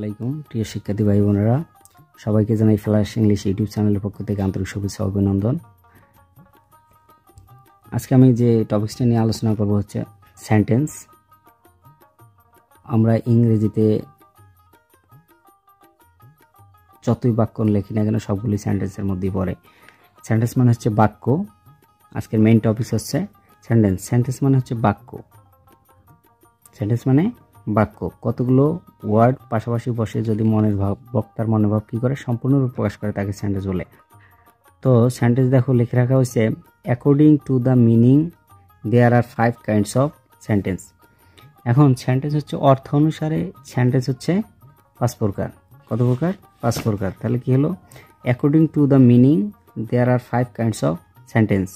আলাইকুম প্রিয় শিক্ষার্থী ভাই বোনেরা, সবাইকে জানাই ফ্ল্যাশ ইংলিশ ইউটিউব চ্যানেলের পক্ষ থেকে আন্তরিক শুভেচ্ছা ও অভিনন্দন। আজকে আমি যে টপিকসটা নিয়ে আলোচনা করব হচ্ছে সেন্টেন্স। আমরা ইংরেজিতে যতই বাক্য লিখি না কেন সবগুলি সেন্টেন্সের মধ্যেই পড়ে। সেন্টেন্স মানে হচ্ছে বাক্য। আজকের মেইন টপিক হচ্ছে সেন্টেন্স। সেন্টেন্স মানে হচ্ছে বাক্য। সেন্টেন্স মানে বাক্য, কতগুলো ওয়ার্ড পাশাপাশি বসে যদি মনের ভাব, বক্তার মনের ভাব কী করে সম্পূর্ণরূপে প্রকাশ করে তাকে সেন্টেন্স বলে। তো সেন্টেন্স দেখো লিখে রাখা হয়েছে, according to the meaning there are 5 kinds of sentence. এখন সেন্টেন্স হচ্ছে অর্থ অনুসারে সেন্টেন্স হচ্ছে 5 প্রকার। কত প্রকার? 5 প্রকার। তাহলে কি হলো? According to the meaning there are 5 kinds of sentence.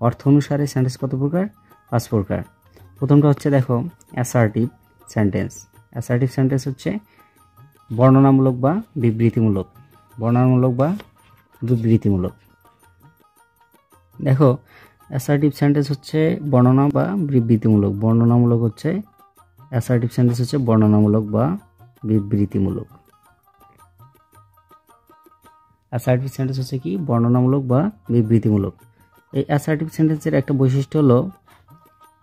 অর্থ অনুসারে সেন্টেন্স কত প্রকার? 5 প্রকার। প্রথমটা হচ্ছে দেখো অ্যাসার্টিভ সেন্টেন্স। অ্যাসার্টিভ সেন্টেন্স হচ্ছে বর্ণনামূলক বা বিবৃতিমূলক। বর্ণনামূলক বা বিবৃতিমূলক। দেখো অ্যাসার্টিভ সেন্টেন্স হচ্ছে বর্ণনা বা বিবৃতিমূলক। বর্ণনামূলক হচ্ছে অ্যাসার্টিভ সেন্টেন্স হচ্ছে বর্ণনামূলক বা বিবৃতিমূলক। অ্যাসার্টিভ সেন্টেন্স হচ্ছে কি? বর্ণনামূলক বা বিবৃতিমূলক। এই অ্যাসার্টিভ সেন্টেন্সের একটা বৈশিষ্ট্য হলো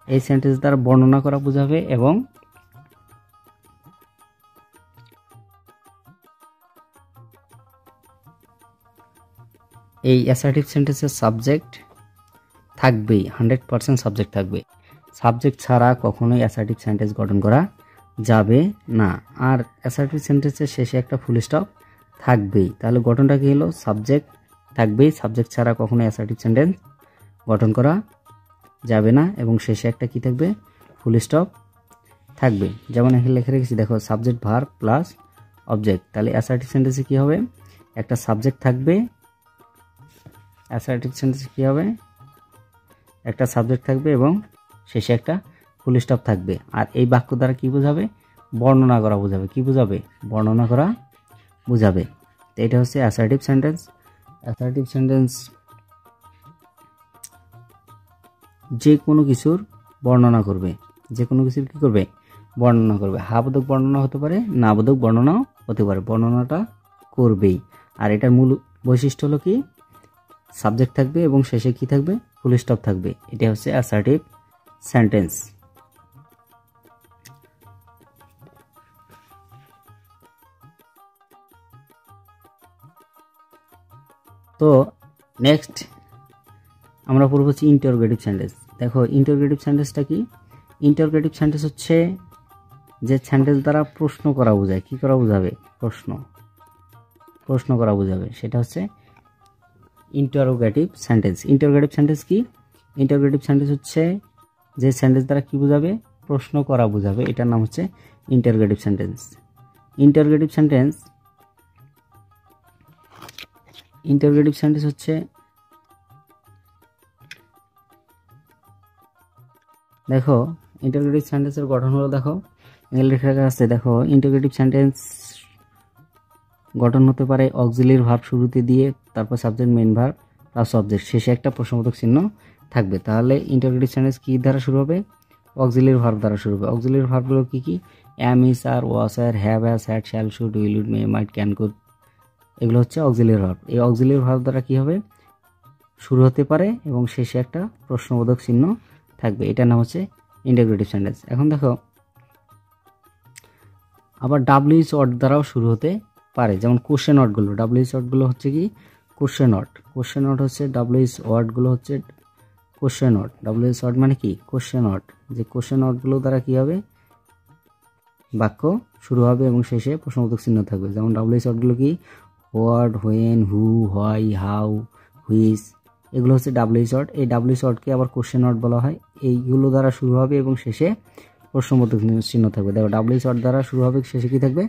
এই সেন্টেন্স দ্বারা বর্ণনা করা বোঝাবে এবং এই অ্যাসার্টিভ সেন্টেন্সের সাবজেক্ট থাকবেই, 100% সাবজেক্ট থাকবে। সাবজেক্ট ছাড়া কখনোই অ্যাসার্টিভ সেন্টেন্স গঠন করা যাবে না। আর অ্যাসার্টিভ সেন্টেন্সের শেষে একটা ফুল স্টপ থাকবেই। তাহলে গঠনটা কি হলো? সাবজেক্ট থাকবেই, সাবজেক্ট ছাড়া কখনোই অ্যাসার্টিভ সেন্টেন্স গঠন করা যাবে না এবং শেষে একটা কি থাকবে? ফুল স্টপ থাকবে। যেমন এখানে লিখে রেখেছি দেখো, সাবজেক্ট ভার্ব প্লাস অবজেক্ট। তাহলে অ্যাসার্টিভ সেন্টেন্সে কি হবে? একটা সাবজেক্ট থাকবে। অ্যাসার্টিভ সেন্টেন্সে কি হবে? একটা সাবজেক্ট থাকবে এবং শেষে একটা ফুল স্টপ থাকবে। আর এই বাক্য দ্বারা কি বোঝাবে? বর্ণনা করা বোঝাবে। কি বোঝাবে? বর্ণনা করা বোঝাবে। তো এটা হচ্ছে অ্যাসার্টিভ সেন্টেন্স। অ্যাসার্টিভ সেন্টেন্স যে কোনো কিছুর বর্ণনা করবে। যে কোনো কিছুর কি করবে? বর্ণনা করবে। হাবোধক বর্ণনা হতে পারে, নাবোধক বর্ণনাও হতে পারে, বর্ণনাটা করবেই। আর এটার মূল বৈশিষ্ট্য হলো কি? সাবজেক্ট থাকবে এবং শেষে কি থাকবে? ফুল স্টপ থাকবে। এটা হচ্ছে অ্যাসার্টিভ সেন্টেন্স। তো নেক্সট আমরা পড়ব হচ্ছে ইন্টারোগেটিভ সেন্টেন্স। দেখো ইন্টারোগেটিভ সেন্টেন্সটা কি? ইন্টারোগেটিভ সেন্টেন্স হচ্ছে যে সেন্টেন্স দ্বারা প্রশ্ন করা বোঝায়। কি করা বোঝাবে? প্রশ্ন করা বোঝাবে। সেটা হচ্ছে ইন্টারোগেটিভ সেন্টেন্স। ইন্টারোগেটিভ সেন্টেন্স কি? ইন্টারোগেটিভ সেন্টেন্স হচ্ছে যে সেন্টেন্স দ্বারা কি বোঝাবে? প্রশ্ন করা বোঝাবে। এটার নাম হচ্ছে ইন্টারোগেটিভ সেন্টেন্স। ইন্টারোগেটিভ সেন্টেন্স হচ্ছে দেখো ইন্টারোগেটিভ সেন্টেন্সের গঠন হলো, দেখো এখানে লেখা আছে, দেখো ইন্টারোগেটিভ সেন্টেন্স গঠন হতে পারে অক্সিলিয়ারি ভার্ব শুরুতে দিয়ে, তারপর subject, main verb plus object, শেষে একটা প্রশ্নবোধক চিহ্ন থাকবে। তাহলে ইন্টারোগেটিভ সেন্টেন্স কি দ্বারা শুরু হবে? অক্সিলিয়ারি ভার্ব দ্বারা শুরু হবে। অক্সিলিয়ারি ভার্বগুলো কি কি? Am, is, are, was, are, have, has, had, shall, should, will, would, may, might, can, could, এগুলো হচ্ছে অক্সিলিয়ারি ভার্ব। এই অক্সিলিয়ারি ভার্ব দ্বারা কি হবে? শুরু হতে পারে এবং শেষে একটা প্রশ্নবোধক চিহ্ন থাকবে। এটার নাম হচ্ছে ইন্টারোগেটিভ সেন্টেন্স। এখন দেখো আবার ডাব্লিউএইচ ওয়ার্ড দ্বারাও শুরু হতে পারে, যেমন কোশ্চেন ওয়ার্ডগুলো। ডাব্লিউএইচ ওয়ার্ডগুলো হচ্ছে কি? Question word. কোশ্চেন ওয়ার্ড হচ্ছে ডাব্লিউএইচ ওয়ার্ডগুলো হচ্ছে কোশ্চেন ওয়ার্ড। ডাব্লিউএইচ ওয়ার্ড মানে কি? Question word. যে কোশ্চেন ওয়ার্ডগুলো দ্বারা কি হবে? বাক্য শুরু হবে এবং শেষে প্রশ্নবোধক চিহ্ন থাকবে। যেমন ডাব্লিউএইচ ওয়ার্ডগুলো কি? What, when, who, why, how, which, এগুলো হচ্ছে ডাব্লিউএইচ ওয়ার্ড। এই ডাব্লিউএইচ ওয়ার্ডকে আবার কোশ্চেন ওয়ার্ড বলা হয়। এইগুলো দ্বারা শুরু হবে এবং শেষে প্রশ্নবোধক চিহ্ন থাকবে। দেখো ডাব্লিউএইচ ওয়ার্ড দ্বারা শুরু হবে, শেষে কি থাকবে?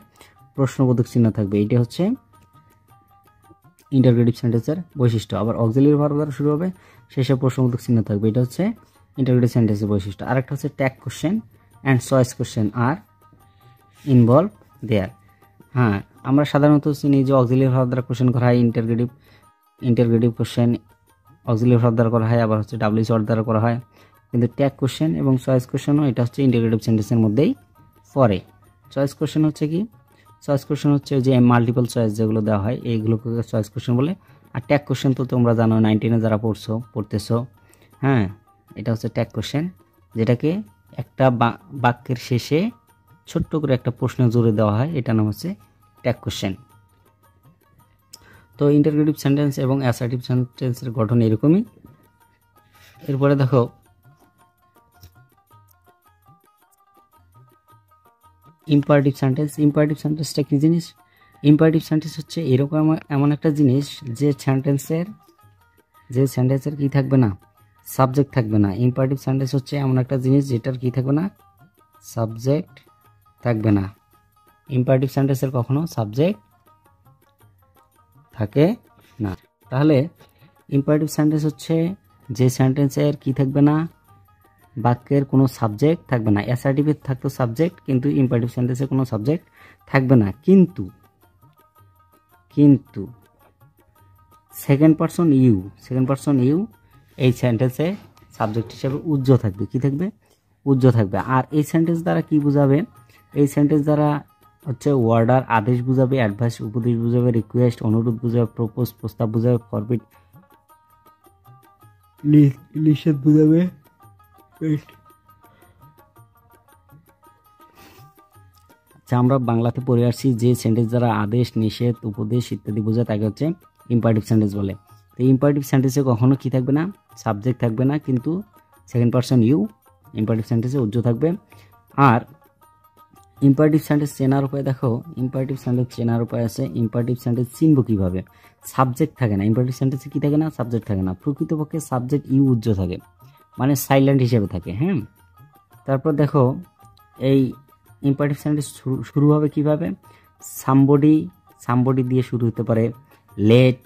প্রশ্নবোধক চিহ্ন থাকবে। এইটা হচ্ছে ইন্টারোগেটিভ সেন্টেন্সের বৈশিষ্ট্য। আবার অক্সিলিয়ারি ভার্ব দ্বারা শুরু হবে, শেষে প্রশ্নবোধক চিহ্ন থাকবে। এটা হচ্ছে ইন্টারোগেটিভ সেন্টেন্সের বৈশিষ্ট্য। আরেকটা হচ্ছে tag question and choice question are involve there. হ্যাঁ, আমরা সাধারণত চিনি যে অক্সিলিয়ারি ভার্ব দ্বারা কোশ্চেন করা হয়, ইন্টারোগেটিভ কোশ্চেন অক্সিলিয়ারি ভার্ব দ্বারা করা হয়, আবার হচ্ছে ডাব্লিউএইচ ওয়ার্ড দ্বারা করা হয়। কিন্তু ট্যাগ কোশ্চেন এবং চয়েস কোশ্চেনও এটা হচ্ছে ইন্টারোগেটিভ সেন্টেন্সের মধ্যেই পড়ে। চয়েস কোশ্চেন হচ্ছে কি? চয়েস কোশ্চেন হচ্ছে যে মাল্টিপল চয়েস যেগুলো দেওয়া হয় এইগুলোকে চয়েস কোশ্চেন বলে। আর ট্যাগ কোশ্চেন তো তোমরা জানো 19-এ যারা পড়তেছো, হ্যাঁ, এটা হচ্ছে ট্যাগ কোশ্চেন, যেটাকে একটা বাক্যের শেষে ছোট্ট করে একটা প্রশ্ন জুড়ে দেওয়া হয়, এটা নাম হচ্ছে ট্যাগ কোশ্চেন। তো ইন্টারোগেটিভ সেন্টেন্স এবং অ্যাসার্টিভ সেন্টেন্সের গঠন এরকমই। এরপরে দেখো ইম্পারেটিভ সেন্টেন্স। ইম্পারেটিভ সেন্টেন্সটা কী জিনিস? ইম্পারেটিভ সেন্টেন্স হচ্ছে এরকম এমন একটা জিনিস যে সেন্টেন্সের কী থাকবে না, সাবজেক্ট থাকবে না। ইম্পারেটিভ সেন্টেন্স হচ্ছে এমন একটা জিনিস যেটার কী থাকবে না, সাবজেক্ট থাকবে না। ইম্পারেটিভ সেন্টেন্সের কখনো সাবজেক্ট থাকে না। তাহলে ইম্পারেটিভ সেন্টেন্স হচ্ছে যে সেন্টেন্সের কী থাকবে না, বাক্যের কোনো সাবজেক্ট থাকবে না। অ্যাসার্টিভে থাকতো সাবজেক্ট, কিন্তু ইম্পারেটিভ সেন্টেন্সে কোনো সাবজেক্ট থাকবে না। কিন্তু সেকেন্ড পারসন ইউ এই সেন্টেন্সে সাবজেক্ট হিসেবে উজ্জ থাকবে। কি থাকবে? উজ্জ থাকবে। আর এই সেন্টেন্স দ্বারা কি বোঝাবে? এই সেন্টেন্স দ্বারা হচ্ছে অর্ডার আদেশ বুঝাবে, অ্যাডভাইস উপদেশ বুঝাবে, রিকোয়েস্ট অনুরোধ বুঝাবে, প্রপোজ প্রস্তাব বুঝাবে, ফরবিড নিষেধ বুঝাবে। আচ্ছা, আমরা বাংলাতে পড়ে আসছি যে সেন্টেন্স দ্বারা আদেশ, নিষেধ, উপদেশ ইত্যাদি বোঝায় তাকে হচ্ছে ইম্পারেটিভ সেন্টেন্স বলে। তো ইম্পারেটিভ সেন্টেন্সে কখনো কি থাকবে না, সাবজেক্ট থাকবে না, কিন্তু সেকেন্ড পারসন ইউ ইম্পারেটিভ সেন্টেন্সে উজ্জ থাকবে। আর ইম্পারেটিভ সেন্টেন্স চেনার উপায় দেখো, ইম্পারেটিভ সেন্টেন্স চেনার উপায় আছে। ইম্পারেটিভ সেন্টেন্স চিনব কিভাবে? সাবজেক্ট থাকে না ইম্পারেটিভ সেন্টেন্সে, কি থাকে না, সাবজেক্ট থাকে না। প্রকৃতপক্ষে সাবজেক্ট ইউ উজ্জ থাকে, মানে সাইলেন্ট হিসেবে থাকে। হ্যাঁ, তারপর দেখো এই ইম্পারেটিভ সেন্টেন্স শুরু হবে কিভাবে? সামবডি দিয়ে শুরু হতে পারে। Let,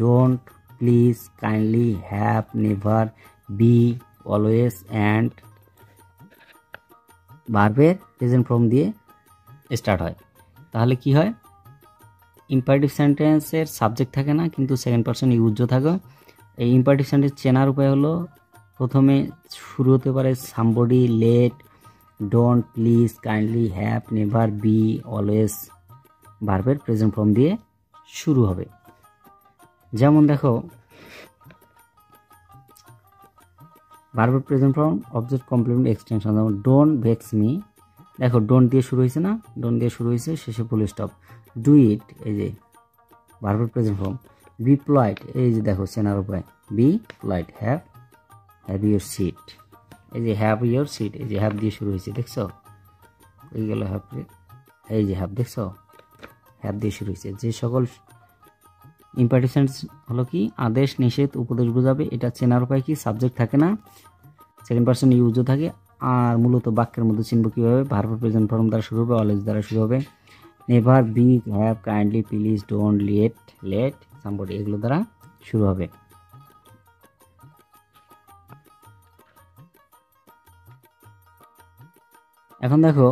don't, please, kindly, have, never, be, always and ভার্বের প্রেজেন্ট ফর্ম দিয়ে স্টার্ট হয়। তাহলে কি হয়? ইম্পারেটিভ সেন্টেন্সের সাবজেক্ট থাকে না, কিন্তু সেকেন্ড পারসন ইউ উজ্জ থাকে। এই ইম্পারেটিভ সেন্টেন্স চেনার উপায় হলো, প্রথমে শুরু হতে পারে somebody, let, don't, please, kindly, have, never, be, always ভার্বের প্রেজেন্ট ফর্ম দিয়ে শুরু হবে। যেমন দেখো ভার্বের present form, object complement extension. যেমন ডোন্ট ভেক্স মি, দেখো ডোন্ট দিয়ে শুরু হয়েছে না, ডোন্ট দিয়ে শুরু হয়েছে, শেষে ফুল স্টপ। ডু ইট, এই যে ভার্বের প্রেজেন্ট ফর্ম। বি পোলাইট, এই যে দেখো চেনার উপায়, be polite. Have your seat, এই যে হ্যাভ ইউর সিট, এই যে হ্যাভ দিয়ে শুরু হয়েছে, দেখছো? এই গেল হ্যাভ, এই যে হ্যাভ, দেখছো? হ্যাভ দিয়ে শুরু হয়েছে। যে সকল ইম্পারেটিভ সেন্টেন্স হলো কি আদেশ, নিষেধ, উপদেশ বোঝাবে, এটা চেনার উপায় কি? সাবজেক্ট থাকে না, সেকেন্ড পারসন ইউজ থাকে। আর মূলত বাক্যের মধ্যে চিনব কীভাবে? ভার্ব প্রেজেন্ট ফর্ম দ্বারা শুরু হবে, অলওয়েজ দ্বারা শুরু হবে, never, be, have, kindly, please, don't, let, somebody, এগুলো দ্বারা শুরু হবে। এখন দেখো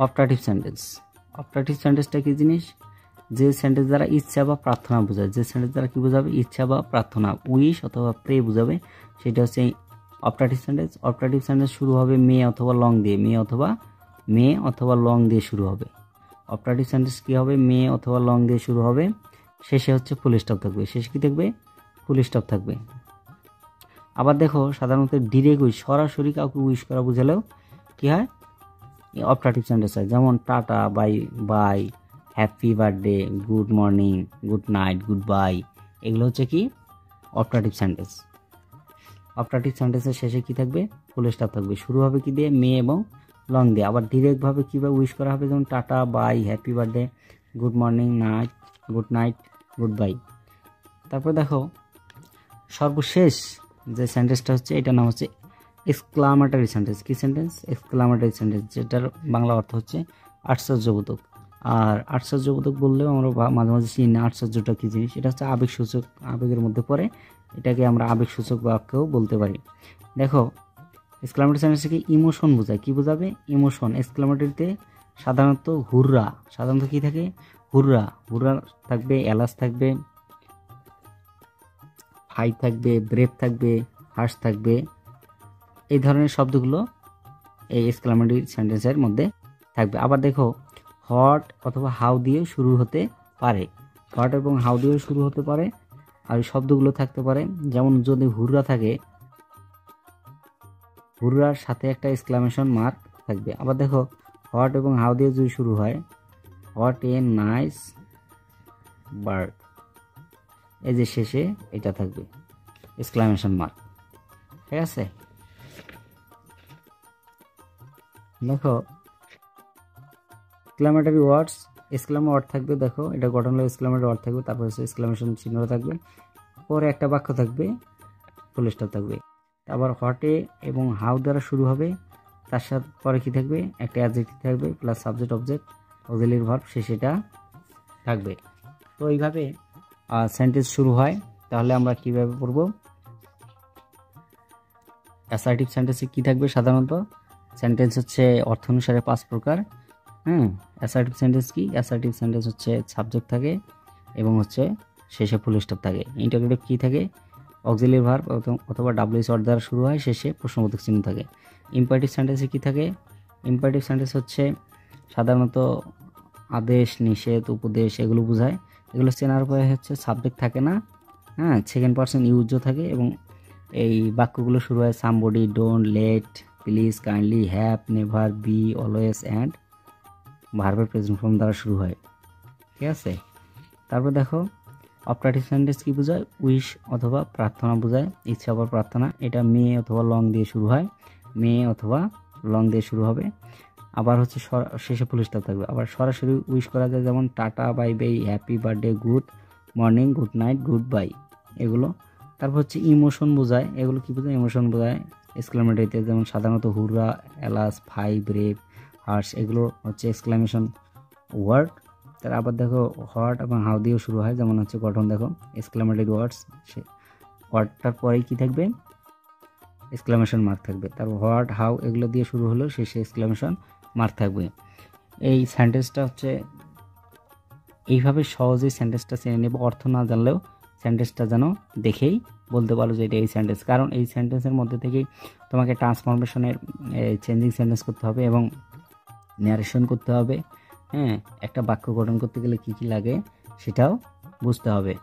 অপটাটিভ সেন্টেন্স। অপটাটিভ সেন্টেন্সটা কি জিনিস? যে সেন্টেন্স দ্বারা ইচ্ছা বা প্রার্থনা বোঝায়, যে সেন্টেন্স দ্বারা কি বোঝাবে? ইচ্ছা বা প্রার্থনা, উইশ অথবা প্রে বোঝাবে, সেটা হচ্ছে অপটাটিভ সেন্টেন্স। অপটাটিভ সেন্টেন্স শুরু হবে মে অথবা লং দিয়ে, মে অথবা লং দিয়ে শুরু হবে। অপটাটিভ সেন্টেন্স কি হবে? মে অথবা লং দিয়ে শুরু হবে, শেষে হচ্ছে ফুল স্টপ থাকবে। শেষে কি থাকবে? ফুল স্টপ থাকবে। আবার দেখো সাধারণত ডিরেক্ট উইশ, সরাসরি কাউকে উইশ করা বোঝালেও কি হয়? অপটাটিভ সেন্টেন্স হয়। যেমন tata, bye, happy birthday, good morning, good night, good bye, এগুলো হচ্ছে কি অপটাটিভ সেন্টেন্স। অপটাটিভ সেন্টেন্সের শেষে কি থাকবে? ফুল স্টপ থাকবে। শুরু হবে কি দিয়ে? মে এবং লং দিয়ে। আবার ডিরেক্টভাবে কীভাবে উইশ করা হবে? যেমন tata, bye, happy birthday, good morning, good night, good bye. তারপর দেখো সর্বশেষ যে সেন্টেন্সটা হচ্ছে, এটার নাম হচ্ছে এক্সক্লামেটরি সেন্টেন্স। কি সেন্টেন্স? এক্সক্লামেটরি সেন্টেন্স, যেটার বাংলা অর্থ হচ্ছে আশ্চর্যবোধক। আর আশ্চর্যবোধক বললেও আমরা মাঝে মাঝে চিনি না আশ্চর্যটা কী জিনিস। এটা হচ্ছে আবেগসূচক, আবেগের মধ্যে পড়ে, এটাকে আমরা আবেগসূচক বাক্যও বলতে পারি। দেখো এক্সক্লামেটরি সেন্টেন্সকে ইমোশন বোঝায়। কি বোঝাবে? ইমোশন। এক্সক্লামেটরিতে সাধারণত হুররা, সাধারণত কী থাকে? হুররা থাকবে, এলাস থাকবে, হাই থাকবে, ব্রেভ থাকবে, হার্স থাকবে, এই ধরনের শব্দগুলো এই এক্সক্লামেটরি সেন্টেন্সের মধ্যে থাকবে। আবার দেখো হোয়াট অথবা হাউ দিয়ে শুরু হতে পারে। হোয়াট এবং হাউ দিয়ে শুরু হতে পারে। আর এই শব্দগুলো থাকতে পারে, যেমন যদি হুররা থাকে, হুররার সাথে একটা এক্সক্লামেশন মার্ক থাকবে। আবার দেখো হোয়াট এবং হাউ দিয়ে যদি শুরু হয়, হোয়াট এ নাইস বার্ড, এই যে শেষে এটা থাকবে এক্সক্লামেশন মার্ক। ঠিক আছে, দেখো এক্সক্লামেটরি ওয়ার্ডস, এক্সক্লামেটরি ওয়ার্ড থাকবে। দেখো এটা গঠন হলো এক্সক্লামেটরি ওয়ার্ড থাকবে, তারপর হচ্ছে এক্সক্লামেশন চিহ্ন থাকবে, পরে একটা বাক্য থাকবে, ফুল স্টপ থাকবে। আবার হোয়াটে এবং হাউ দ্বারা শুরু হবে, তার সাথে পরে কি থাকবে, একটা অ্যাডজেক্টিভ থাকবে plus subject object auxiliary verb শেষেটা থাকবে। তো এইভাবে সেন্টেন্স শুরু হয়। তাহলে আমরা কিভাবে পড়ব? অ্যাসার্টিভ সেন্টেন্সে কি থাকবে? সাধারণত সেন্টেন্স হচ্ছে অর্থ অনুসারে 5 প্রকার। অ্যাসার্টিভ সেন্টেন্স কি? অ্যাসার্টিভ সেন্টেন্স হচ্ছে সাবজেক্ট থাকে এবং হচ্ছে শেষে ফুল স্টপ থাকে। ইন্টারোগেটিভ কি থাকে? অক্সিলারি ভার্ব অথবা ডাব্লিউএস ওয়ার্ড দ্বারা শুরু হয়, শেষে প্রশ্নবোধক চিহ্ন থাকে। ইম্পারেটিভ সেন্টেন্সে কি থাকে? ইম্পারেটিভ সেন্টেন্স হচ্ছে সাধারণত আদেশ, নিষেধ, উপদেশ এগুলো বোঝায়। এগুলো চেনার পরে হচ্ছে সাবজেক্ট থাকে না, সেকেন্ড পারসন ইউজও থাকে এবং এই বাক্যগুলো শুরু হয় somebody, don't, let, please, kindly, have, never, be, always and ভার্বের প্রেজেন্ট ফর্ম দ্বারা শুরু হয়। ঠিক আছে, তারপর দেখো অপারেটিভ সেন্টেন্স কি বোঝায়? উইশ অথবা প্রার্থনা বোঝায়, ইচ্ছা বা প্রার্থনা। এটা মে অথবা লং দিয়ে শুরু হয়, মে অথবা লং দিয়ে শুরু হবে। আবার হচ্ছে শেষে ফুল স্টপ থাকবে। আবার সরাসরি উইশ করা যায়, যেমন tata, bye bye, happy birthday, good morning, good night, good bye এগুলো। তারপর হচ্ছে ইমোশন বোঝায়, এগুলো কি বোঝায়? ইমোশন বোঝায় এক্সক্লামেটরিতে, যেমন সাধারণত hurrah, alas, fie, brave, harsh এগুলো হচ্ছে এক্সক্লামেশন ওয়ার্ড। তার আবার দেখো হোয়াট এবং হাউ দিয়েও শুরু হয়, যেমন হচ্ছে গঠন দেখো এক্সক্লামেটরি ওয়ার্ডস, ওয়ার্ডটার পরেই কি থাকবে? এক্সক্লামেশন মার্ক থাকবে। তারপর হোয়াট, হাউ এগুলো দিয়ে শুরু হলো, শেষে এক্সক্লামেশন মার্ক থাকবে। এই সেন্টেন্সটা হচ্ছে এইভাবে সহজেই সেন্টেন্সটা চেনে নেব। অর্থ না জানলেও সেন্টেন্সটা যেন দেখেই বলতে পারো যে এটা এই সেন্টেন্স, কারণ এই সেন্টেন্সের মধ্যে থেকেই তোমাকে ট্রান্সফরমেশনের চেঞ্জিং সেন্টেন্স করতে হবে এবং ন্যারেশন করতে হবে। একটা বাক্য গঠন করতে গেলে কি কি লাগে সেটাও বুঝতে হবে।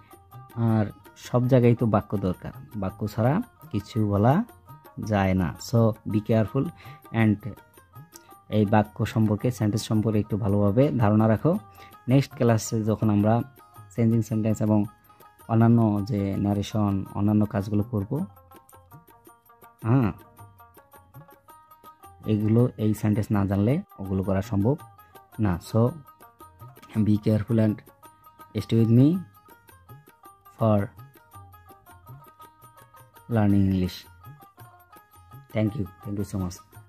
আর সব জায়গায় তো বাক্য দরকার, বাক্য ছাড়া কিছু বলা যায় না। সো বি কেয়ারফুল অ্যান্ড এই বাক্য সম্পর্কে, সেন্টেন্স সম্পর্কে একটু ভালোভাবে ধারণা রাখো। নেক্সট ক্লাসে যখন আমরা চেঞ্জিং সেন্টেন্স এবং অন্যান্য যে ন্যারেশন অন্যান্য কাজগুলো করব, এগুলো এই সেন্টেন্স না জানলে ওগুলো করা সম্ভব না। So be careful and stay with me for learning English. Thank you so much.